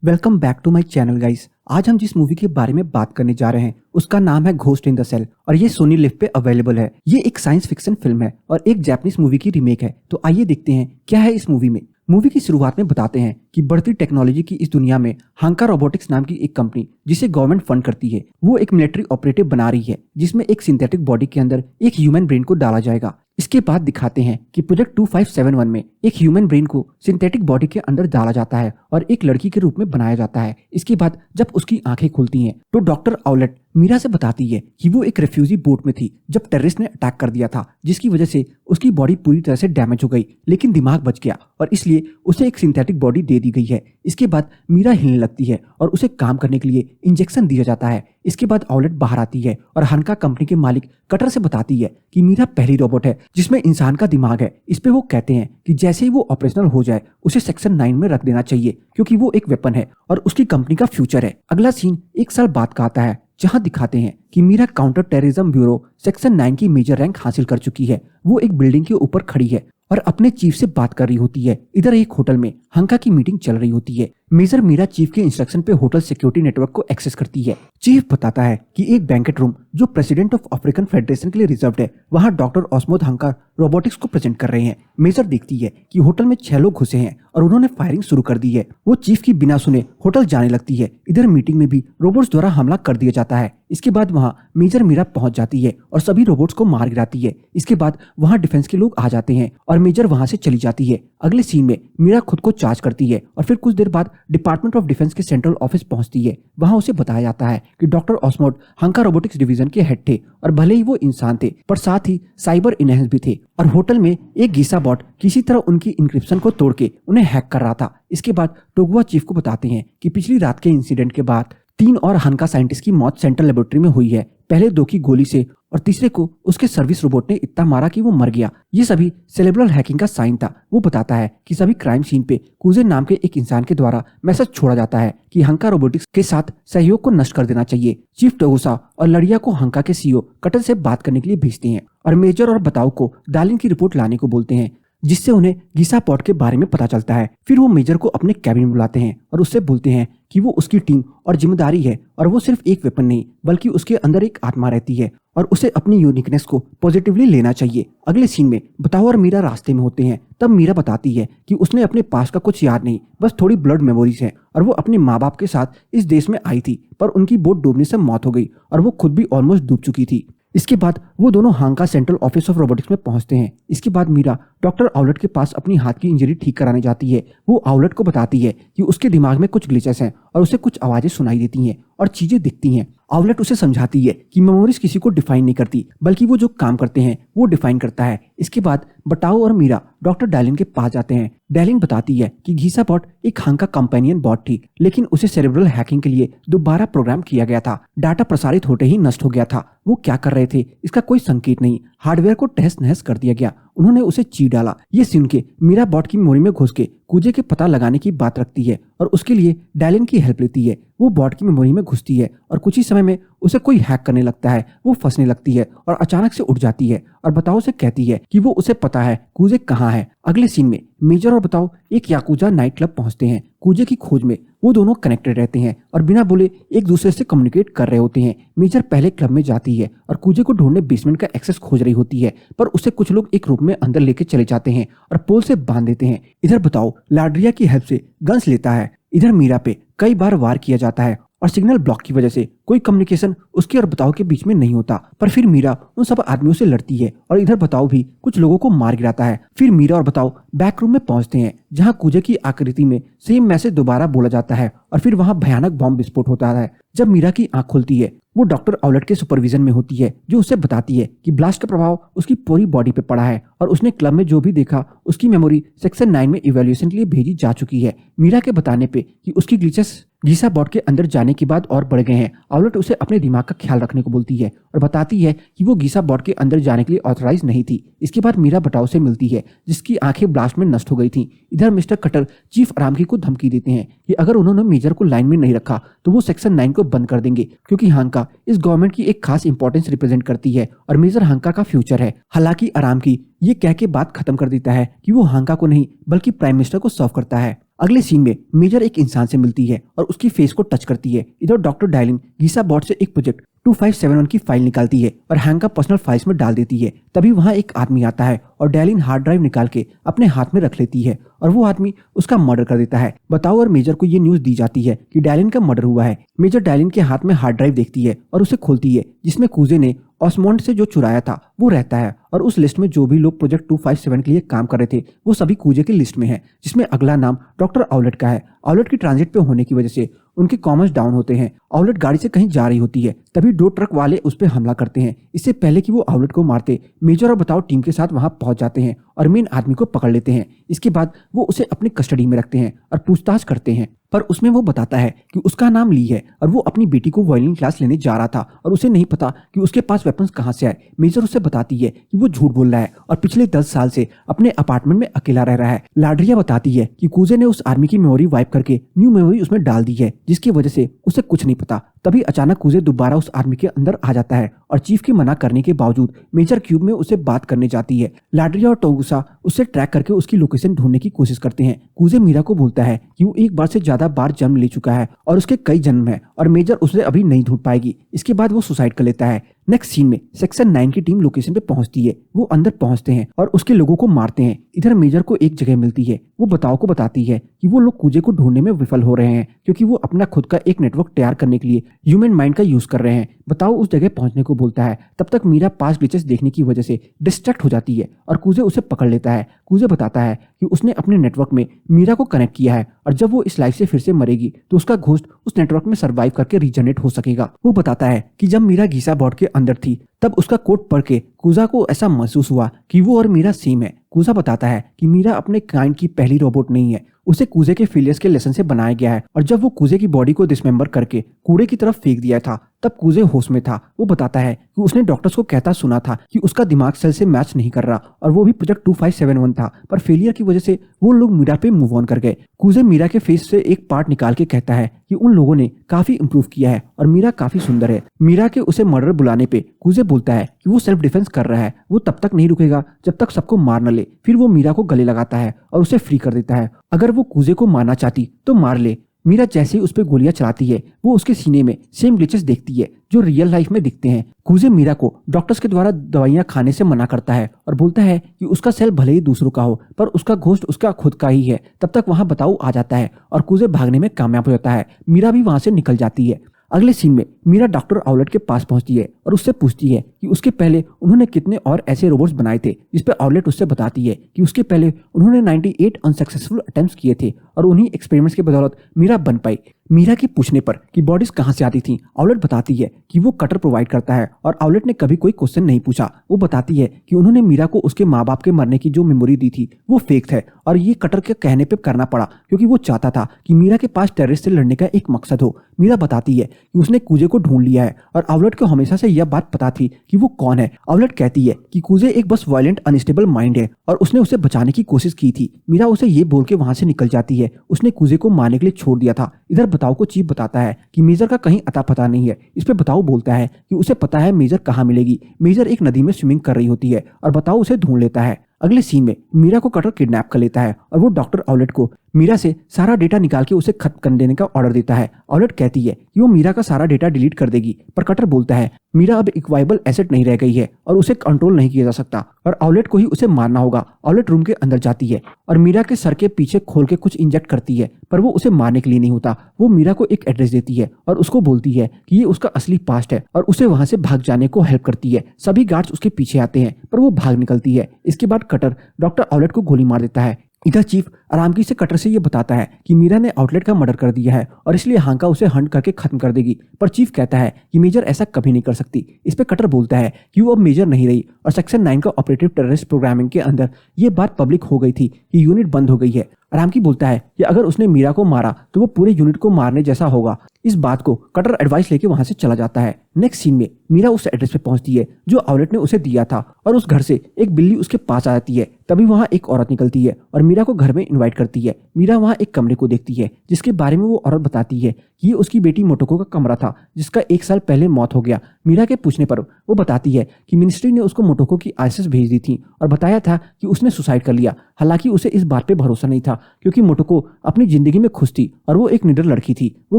Welcome back to my channel guys. आज हम जिस मूवी के बारे में बात करने जा रहे हैं उसका नाम है घोस्ट इन द सेल और ये सोनी लिव पे अवेलेबल है। ये एक साइंस फिक्शन फिल्म है और एक जापानीज मूवी की रीमेक है। तो आइए देखते हैं क्या है इस मूवी में। मूवी की शुरुआत में बताते हैं कि बढ़ती टेक्नोलॉजी की इस दुनिया में हांका रोबोटिक्स नाम की एक कंपनी जिसे गवर्नमेंट फंड करती है वो एक मिलिट्री ऑपरेटिव बना रही है जिसमें एक सिंथेटिक बॉडी के अंदर एक ह्यूमन ब्रेन को डाला जाएगा। इसके बाद दिखाते हैं कि प्रोजेक्ट 2571 में एक ह्यूमन ब्रेन को सिंथेटिक बॉडी के अंदर डाला जाता है और एक लड़की के रूप में बनाया जाता है। इसके बाद जब उसकी आंखें खुलती हैं तो डॉक्टर आउलेट मीरा से बताती है कि वो एक रेफ्यूजी बोट में थी जब टेररिस्ट ने अटैक कर दिया था, जिसकी वजह से उसकी बॉडी पूरी तरह से डैमेज हो गई लेकिन दिमाग बच गया और इसलिए उसे एक सिंथेटिक बॉडी दे दी गई है। इसके बाद मीरा हिलने लगती है और उसे काम करने के लिए इंजेक्शन दिया जाता है। इसके बाद आउलेट बाहर आती है और हांका कंपनी के मालिक कटर से बताती है कि मीरा पहली रोबोट है जिसमें इंसान का दिमाग है। इस पे वो कहते हैं कि जैसे ही वो ऑपरेशनल हो जाए उसे सेक्शन 9 में रख देना चाहिए क्योंकि वो एक वेपन है और उसकी कंपनी का फ्यूचर है। अगला सीन एक साल बाद का आता है जहां दिखाते हैं कि Meera counter terrorism bureau section 9 की मेजर रैंक हासिल कर चुकी है। वो एक बिल्डिंग के ऊपर खड़ी है और अपने चीफ से बात कर रही होती है। इधर एक होटल में हांका की मीटिंग चल रही होती है। मेजर मीरा चीफ के इंस्ट्रक्शन पे होटल सिक्योरिटी नेटवर्क को एक्सेस करती है। चीफ बताता है कि एक बैंकेट रूम जो प्रेसिडेंट ऑफ अफ्रीकन फेडरेशन के लिए रिजर्व्ड है वहां डॉक्टर ऑस्मोद हांका रोबोटिक्स को प्रेजेंट कर रहे हैं। मेजर देखती है कि होटल में 6 लोग घुसे हैं और उन्होंने फायरिंग शुरू कर दी है। वो चीफ की बिना सुने होटल जाने लगती है। इधर मीटिंग में भी रोबोट्स द्वारा हमला कर दिया जाता है। इसके बाद वहां मेजर मीरा पहुंच जाती है और सभी रोबोट्स को मार गिराती है। इसके बाद वहां डिफेंस के लोग आ जाते हैं और मेजर वहां से चली जाती है। अगले सीन में मीरा खुद को चार्ज करती है और फिर कुछ देर बाद डिपार्टमेंट ऑफ डिफेंस के सेंट्रल ऑफिस पहुंचती है। वहां उसे बताया जाता है कि डॉक्टर ऑस्मोड हांका रोबोटिक्स डिवीजन के हेड थे और भले ही वो इंसान थे पर साथ ही साइबर इनहेंस भी थे और होटल में एक गीसा बॉट किसी तरह उनकी इंक्रिप्शन को तोड़ के उन्हें हैक कर रहा था। इसके बाद टोगुआ चीफ को बताते हैं कि पिछली रात के इंसिडेंट के बाद 3 और हांका साइंटिस्ट की मौत सेंट्रल लेबोरेटरी में हुई है। पहले 2 की गोली से और तीसरे को उसके सर्विस रोबोट ने इतना मारा कि वो मर गया। ये सभी सेरेब्रल हैकिंग का साइन था। वो बताता है कि सभी क्राइम सीन पे कुजे नाम के एक इंसान के द्वारा मैसेज छोड़ा जाता है कि हांका रोबोटिक्स के साथ सहयोग को नष्ट कर देना चाहिए। चीफ टोगुसा और लड़िया को हांका के सीईओ कटर से बात करने के लिए भेजते हैं और मेजर और बताओ को दालिन की रिपोर्ट लाने को बोलते हैं जिससे उन्हें गीसा पॉट के बारे में पता चलता है। फिर वो मेजर को अपने कैबिन में बुलाते हैं और उससे बोलते हैं कि वो उसकी टीम और जिम्मेदारी है और वो सिर्फ एक वेपन नहीं बल्कि उसके अंदर एक आत्मा रहती है और उसे अपनी यूनिकनेस को पॉजिटिवली लेना चाहिए। अगले सीन में बताओ और मीरा रास्ते में होते हैं। तब मीरा बताती है कि उसने अपने पास का कुछ याद नहीं, बस थोड़ी ब्लड मेमोरीज है और वो अपने माँ बाप के साथ इस देश में आई थी पर उनकी बोट डूबने से मौत हो गई और वो खुद भी ऑलमोस्ट डूब चुकी थी। इसके बाद वो दोनों हांका सेंट्रल ऑफिस ऑफ रोबोटिक्स में पहुंचते हैं। इसके बाद मीरा डॉक्टर आउलेट के पास अपनी हाथ की इंजरी ठीक कराने जाती है। वो आउलेट को बताती है कि उसके दिमाग में कुछ ग्लिचेस हैं और उसे कुछ आवाजें सुनाई देती हैं और चीजें दिखती हैं। आउलेट उसे समझाती है कि मेमोरीज किसी को डिफाइन नहीं करती बल्कि वो जो काम करते हैं वो डिफाइन करता है। इसके बाद बटाओ और मीरा डॉक्टर डैलिन के पास जाते हैं। डैलिन बताती है कि गीसा बॉट एक हांका कंपेनियन बॉट थी लेकिन उसे सेरेब्रल हैकिंग के लिए दोबारा प्रोग्राम किया गया था। डाटा प्रसारित होते ही नष्ट हो गया था। वो क्या कर रहे थे इसका कोई संकेत नहीं। हार्डवेयर को तहस नहस कर दिया गया। उन्होंने उसे चीर डाला। ये सुन के मीरा बॉट की मेमोरी में घुस के कुजे के पता लगाने की बात रखती है और उसके लिए डैलिन की हेल्प लेती है। वो बॉट की मेमोरी में घुसती है और कुछ ही समय में उसे कोई हैक करने लगता है। वो फंसने लगती है और अचानक से उठ जाती है और बताओ से कहती है कि वो उसे पता है कुजे कहाँ है। अगले सीन में मेजर और बताओ एक याकुजा नाइट क्लब पहुंचते हैं कुजे की खोज में। वो दोनों कनेक्टेड रहते हैं और बिना बोले एक दूसरे से कम्युनिकेट कर रहे होते हैं। मेजर पहले क्लब में जाती है और कुजे को ढूंढने बेसमेंट का एक्सेस खोज रही होती है पर उसे कुछ लोग एक रूम में अंदर लेके चले जाते हैं और पोल से बांध देते हैं। इधर बताओ लाड्रिया की हेल्प से गन्स लेता है। इधर मीरा पे कई बार वार किया जाता है और सिग्नल ब्लॉक की वजह से कोई कम्युनिकेशन उसके और बताओ के बीच में नहीं होता। पर फिर मीरा उन सब आदमियों से लड़ती है और इधर बताओ भी कुछ लोगों को मार गिराता है। फिर मीरा और बताओ बैक रूम में पहुंचते हैं जहां कुजे की आकृति में सेम मैसेज दोबारा बोला जाता है और फिर वहां भयानक बॉम्ब विस्फोट होता है। जब मीरा की आंख खुलती है वो डॉक्टर आउलेट के सुपरविजन में होती है जो उसे बताती है कि ब्लास्ट का प्रभाव उसकी पूरी बॉडी पे पड़ा है और उसने क्लब में जो भी देखा उसकी मेमोरी सेक्शन 9 में इवैल्यूएशन के लिए भेजी जा चुकी है। मीरा के बताने पे कि उसकी ग्लिचेस गीसा बॉट के अंदर जाने के बाद और बढ़ गए हैं। आउलेट उसे अपने दिमाग का ख्याल रखने को बोलती है और बताती है कि वो गीसा बॉट के अंदर जाने के लिए ऑथराइज नहीं थी। इसके बाद मीरा बटाओ से मिलती है जिसकी आंखें ब्लास्ट में नष्ट हो गई थी। इधर मिस्टर कटर चीफ आरामकी को धमकी देते हैं कि अगर उन्होंने मेजर को लाइन में नहीं रखा तो वो सेक्शन 9 को बंद कर देंगे क्योंकि हांका इस गवर्नमेंट की एक खास इंपॉर्टेंस रिप्रेजेंट करती है और मेजर हांका का फ्यूचर है। हालांकि आरामकी ये कह के बात खत्म कर देता है कि वो हांका को नहीं बल्कि प्राइम मिनिस्टर को सर्व करता है। अगले सीन में मेजर एक इंसान से मिलती है और उसकी फेस को टच करती है। इधर डॉक्टर डायलिन गीसा बॉट से एक प्रोजेक्ट 2571 की फाइल निकालती है और हैंक का पर्सनल फाइल्स में डाल देती है। तभी वहां एक आदमी आता है और डायलिन हार्ड ड्राइव निकाल के अपने हाथ में रख लेती है और वो आदमी उसका मर्डर कर देता है। बताओ, और मेजर को ये न्यूज दी जाती है कि डायलिन का मर्डर हुआ है। मेजर डायलिन के हाथ में हार्ड ड्राइव देखती है और उसे खोलती है, जिसमें कूजे ने ऑसमोंड से जो चुराया था वो रहता है और उस लिस्ट में जो भी लोग प्रोजेक्ट 257 के लिए काम कर रहे थे वो सभी कूजे की लिस्ट में है, जिसमें अगला नाम डॉक्टर आउलेट का है। आउलेट की ट्रांजिट पे होने की वजह से उनके कॉमर्स डाउन होते हैं। आउलेट गाड़ी से कहीं जा रही होती है, तभी 2 ट्रक वाले उस पर हमला करते हैं। इससे पहले कि वो आउलेट को मारते, मेजर और बताओ टीम के साथ वहां पहुंच जाते हैं और मेन आदमी को पकड़ लेते हैं। इसके बाद वो उसे अपनी कस्टडी में रखते हैं और पूछताछ करते हैं, पर उसमें वो बताता है कि उसका नाम ली है और वो अपनी बेटी को वायलिन क्लास लेने जा रहा था और उसे नहीं पता कि उसके पास वेपन्स कहाँ से आए। मेजर उसे बताती है कि वो झूठ बोल रहा है और पिछले 10 साल से अपने अपार्टमेंट में अकेला रह रहा है। लाड्रिया बताती है कि कूजे ने उस आर्मी की मेमोरी वाइप करके न्यू मेमोरी उसमें डाल दी है, जिसकी वजह से उसे कुछ नहीं पता। तभी अचानक कूजे दोबारा उस आर्मी के अंदर आ जाता है और चीफ की मना करने के बावजूद मेजर क्यूब में उसे बात करने जाती है। लाड्रिया और टोगुसा उससे ट्रैक करके उसकी लोकेशन ढूंढने की कोशिश करते हैं। कूजे मीरा को बोलता है कि वो एक बार से ज्यादा बार जन्म ले चुका है और उसके कई जन्म है और मेजर उसे अभी नहीं ढूंढ पाएगी। इसके बाद वो सुसाइड कर लेता है। नेक्स्ट सीन में सेक्शन 9 की टीम लोकेशन पे पहुंचती है। वो अंदर पहुंचते हैं और उसके लोगों को मारते हैं। इधर मेजर को एक जगह मिलती है। वो बताओ को बताती है कि वो लोग कूजे को ढूंढने में विफल हो रहे हैं क्योंकि वो अपना खुद का एक नेटवर्क तैयार करने के लिए ह्यूमन माइंड का यूज कर रहे हैं। बताओ उस जगह पहुंचने को बोलता है। तब तक मीरा पास ग्लिचेस देखने की वजह से डिस्ट्रैक्ट हो जाती है और कूजे उसे पकड़ लेता है। कूजे बताता है कि उसने अपने नेटवर्क में मीरा को कनेक्ट किया है और जब वो इस लाइफ से फिर से मरेगी तो उसका घोस्ट उस नेटवर्क में सर्वाइव करके रीजनरेट हो सकेगा। वो बताता है कि जब मीरा गीसा बॉट के अंदर थी तब उसका कोड पढ़ के कूजा को ऐसा महसूस हुआ कि वो और मीरा सेम है। कूजा बताता है कि मीरा अपने काइंड की पहली रोबोट नहीं है, उसे कूजे के फेलियर्स के लेसन से बनाया गया है और जब वो कूजे की बॉडी को डिसमेंबर करके कूड़े की तरफ फेंक दिया था तब कूजे होश में था। वो बताता है कि उसने डॉक्टर्स को कहता सुना था कि उसका दिमाग सेल से मैच नहीं कर रहा और वो भी प्रोजेक्ट 2571 था, पर फेलियर की वजह से वो लोग मीरा पे मूव ऑन कर गए। कूजे मीरा के फेस से एक पार्ट निकाल के कहता है कि उन लोगों ने काफी इंप्रूव किया है और मीरा काफी सुंदर है। मीरा के उसे मर्डर बुलाने पे कूजे बोलता है कि वो सेल्फ डिफेंस कर रहा है, वो तब तक नहीं रुकेगा जब तक सबको मार न ले। फिर वो मीरा को गले लगाता है और उसे फ्री कर देता है। अगर वो कूजे को मारना चाहती तो मार ले। मीरा जैसे ही उस पर गोलियां चलाती है वो उसके सीने में सेम ग्लिचेस देखती है जो रियल लाइफ में दिखते हैं। कूजे मीरा को डॉक्टर्स के द्वारा दवाइयां खाने से मना करता है और बोलता है कि उसका सेल भले ही दूसरों का हो पर उसका घोस्ट उसका खुद का ही है। तब तक वहां बताऊ आ जाता है और कूजे भागने में कामयाब हो जाता है। मीरा भी वहां से निकल जाती है। अगले सीन में मीरा डॉक्टर आउलेट के पास पहुंचती है और उससे पूछती है कि उसके पहले उन्होंने कितने और ऐसे रोबोट्स बनाए थे, जिस पे आउलेट उससे बताती है कि उसके पहले उन्होंने 98 अनसक्सेसफुल अटेम्प्ट्स किए थे और उन्हीं एक्सपेरिमेंट्स के बदौलत मीरा बन पाई। मीरा के पूछने पर कि बॉडीज कहाँ से आती थी, आउलेट बताती है कि वो कटर प्रोवाइड करता है और आउलेट ने कभी कोई क्वेश्चन नहीं पूछा। वो बताती है कि उन्होंने मीरा को उसके माँ बाप के मरने की जो मेमोरी दी थी वो फेक है और ये कटर के कहने पे करना पड़ा क्योंकि वो चाहता था कि मीरा के पास टेररिस्ट से लड़ने का एक मकसद हो। मीरा बताती है कि उसने कूजे को ढूंढ लिया है और आउलेट को हमेशा से यह बात पता थी कि वो कौन है। आउलेट कहती है कि कूजे एक बस वायलेंट अनस्टेबल माइंड है और उसने उसे बचाने की कोशिश की थी। मीरा उसे ये बोल के वहां से निकल जाती है, उसने कूजे को मारने के लिए छोड़ दिया था। इधर बताओ को चीफ बताता है कि मेजर का कहीं अता पता नहीं है। इस पे बताओ बोलता है कि उसे पता है मेजर कहाँ मिलेगी। मेजर एक नदी में स्विमिंग कर रही होती है और बताओ उसे ढूंढ लेता है। अगले सीन में मीरा को कटर किडनैप कर लेता है और वो डॉक्टर आउलेट को मीरा से सारा डेटा निकाल के उसे खत्म कर देने का ऑर्डर देता है। आउलेट कहती है कि वो मीरा का सारा डेटा डिलीट कर देगी, पर कटर बोलता है मीरा अब इक्वाइबल एसेट नहीं रह गई है और उसे कंट्रोल नहीं किया जा सकता और आउलेट को ही उसे मारना होगा। आउलेट रूम के अंदर जाती है और मीरा के सर के पीछे खोल के कुछ इंजेक्ट करती है, पर वो उसे मारने के लिए नहीं होता। वो मीरा को एक एड्रेस देती है और उसको बोलती है कि ये उसका असली पास्ट है और उसे वहां से भाग जाने को हेल्प करती है। सभी गार्ड्स उसके पीछे आते हैं पर वो भाग निकलती है। इसके बाद कटर डॉक्टर आउलेट को गोली मार देता है। इधर चीफ आरामगी से कटर से ये बताता है कि मीरा ने आउटलेट का मर्डर कर दिया है और इसलिए हांका उसे हंट करके खत्म कर देगी, पर चीफ कहता है कि मेजर ऐसा कभी नहीं कर सकती। इस पे कटर बोलता है कि वो अब मेजर नहीं रही और सेक्शन 9 का ऑपरेटिव टेररिस्ट प्रोग्रामिंग के अंदर ये बात पब्लिक हो गई थी कि यूनिट बंद हो गई है। आरामकी बोलता है कि अगर उसने मीरा को मारा तो वो पूरे यूनिट को मारने जैसा होगा। इस बात को कटर एडवाइस लेके वहां से चला जाता है। नेक्स्ट सीन में मीरा उस एड्रेस पे पहुंचती है जो आउलेट ने उसे दिया था और उस घर से एक बिल्ली उसके पास आ जाती है। तभी वहां एक औरत निकलती है और मीरा को घर में इनवाइट करती है। मीरा वहाँ एक कमरे को देखती है जिसके बारे में वो औरत बताती है कि ये उसकी बेटी मोटोको का कमरा था जिसका 1 साल पहले मौत हो गया। मीरा के पूछने पर वो बताती है कि मिनिस्ट्री ने उसको मोटोको की आईएसएस भेज दी थी और बताया था कि उसने सुसाइड कर लिया। हालांकि उसे इस बात पे भरोसा नहीं था क्योंकि मोटोको अपनी जिंदगी में खुश थी और वो एक निडर लड़की थी। वो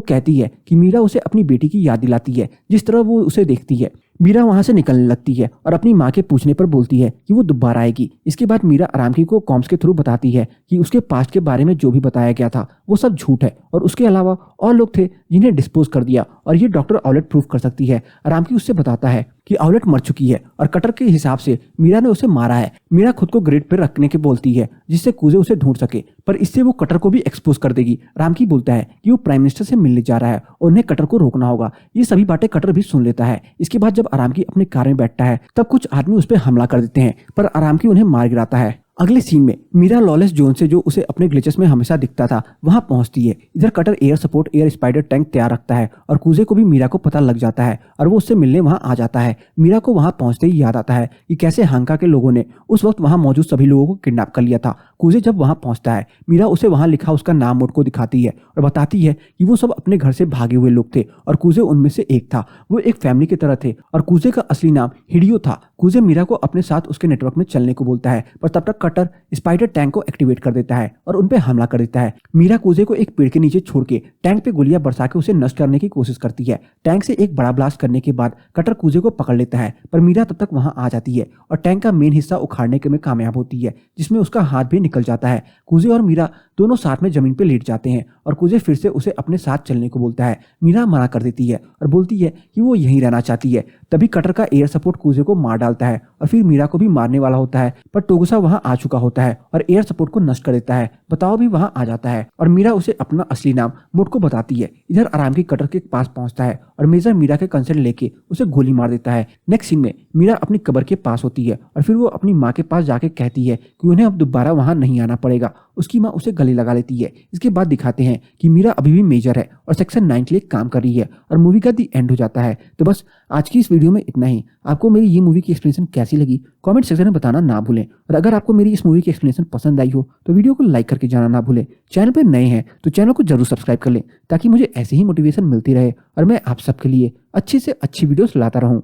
कहती है कि मीरा उसे अपनी बेटी की याद दिलाती है जिस तरह वो उसे देखती है। मीरा वहां से निकलने लगती है और अपनी माँ के पूछने पर बोलती है कि वो दोबारा आएगी। इसके बाद मीरा आरामकी को कॉम्स के थ्रू बताती है कि उसके पास्ट के बारे में जो भी बताया गया था वो सब झूठ है और उसके अलावा और लोग थे जिन्हें डिस्पोज कर दिया और ये डॉक्टर ऑलेट प्रूफ कर सकती है। आरामकी उससे बताता है कि ऑलेट मर चुकी है और कटर के हिसाब से मीरा ने उसे मारा है। मीरा खुद को ग्रिड पर रखने के बोलती है जिससे कूजे उसे ढूंढ सके, पर इससे वो कटर को भी एक्सपोज कर देगी। रामकी बोलता है कि वो प्राइम मिनिस्टर से मिलने जा रहा है और उन्हें कटर को रोकना होगा। ये सभी बातें कटर भी सुन लेता है। इसके बाद जब आरामकी अपने कार में बैठता है तब कुछ आदमी उस पर हमला कर देते हैं, पर आरामकी उन्हें मार गिराता है। अगले सीन में मीरा लॉलेस जोन से जो उसे अपने ग्लिचेस में हमेशा दिखता था वहां पहुंचती है। इधर cutter air support air spider tank तैयार रखता है और कूजे को भी मीरा को पता लग जाता है और वो उससे मिलने वहां आ जाता है। मीरा को वहां पहुंचते ही याद आता है कि कैसे हांका के लोगों ने उस वक्त वहां मौजूद सभी लोगों को किडनैप कर लिया था। कूजे जब वहां पहुंचता है मीरा उसे वहां लिखा उसका नाम मोट को दिखाती है और बताती है कि वो सब अपने घर से भागे हुए लोग थे और कूजे उनमें से एक था। वो एक फैमिली की तरह थे और कूजे का असली नाम हिडियो था। कूजे मीरा को अपने साथ उसके नेटवर्क में चलने को बोलता है, पर तब तक कटर स्पाइडर टैंक को एक्टिवेट कर देता है और उन पे हमला कर देता है। मीरा कूजे को एक पेड़ के नीचे छोड़ के टैंक पे गोलियां बरसा के उसे नष्ट करने की कोशिश करती है। टैंक से एक बड़ा ब्लास्ट करने के बाद कटर कूजे को पकड़ लेता है, पर मीरा तब तक वहां आ जाती है और टैंक का मेन हिस्सा उखाड़ने के में कामयाब होती है जिसमें उसका हाथ भी निकल जाता है। कूजे और मीरा दोनों साथ में जमीन पे लेट जाते हैं और कूजे फिर से उसे अपने साथ चलने को बोलता है। मीरा मना कर देती है और बोलती है कि वो यहीं रहना चाहती है। तभी कटर का एयर सपोर्ट कूजे को मार डालता है और फिर मीरा को भी मारने वाला होता है, पर टोगुसा वहां आ चुका होता है और एयर सपोर्ट को नष्ट कर देता है। बताओ भी वहां आ जाता है और मीरा उसे अपना असली नाम मोट को बताती है। इधर आराम की कटर के पास पहुंचता है और मेजर मीरा के कंसेंट लेके उसे गोली मार देता है। नेक्स्ट सीन में मीरा अपनी कब्र के पास होती है और फिर वो अपनी माँ के पास जाके कहती है कि उन्हें अब दोबारा वहां नहीं आना पड़ेगा। उसकी माँ उसे गले लगा लेती है। इसके बाद दिखाते हैं कि मीरा अभी भी मेजर है और सेक्शन 9 के लिए काम कर रही है और मूवी का दी एंड हो जाता है। तो बस आज की इस वीडियो में इतना ही। आपको मेरी ये मूवी की एक्सप्लेनेशन कैसी लगी कमेंट सेक्शन में बताना ना भूलें और अगर आपको मेरी इस मूवी की एक्सप्लेनेशन पसंद आई हो तो वीडियो को लाइक करके जाना ना भूलें। चैनल पर नए हैं तो चैनल को जरूर सब्सक्राइब कर लें ताकि मुझे ऐसे ही मोटिवेशन मिलती रहे और मैं आप सबके लिए अच्छी से अच्छी वीडियोस लाता रहूं।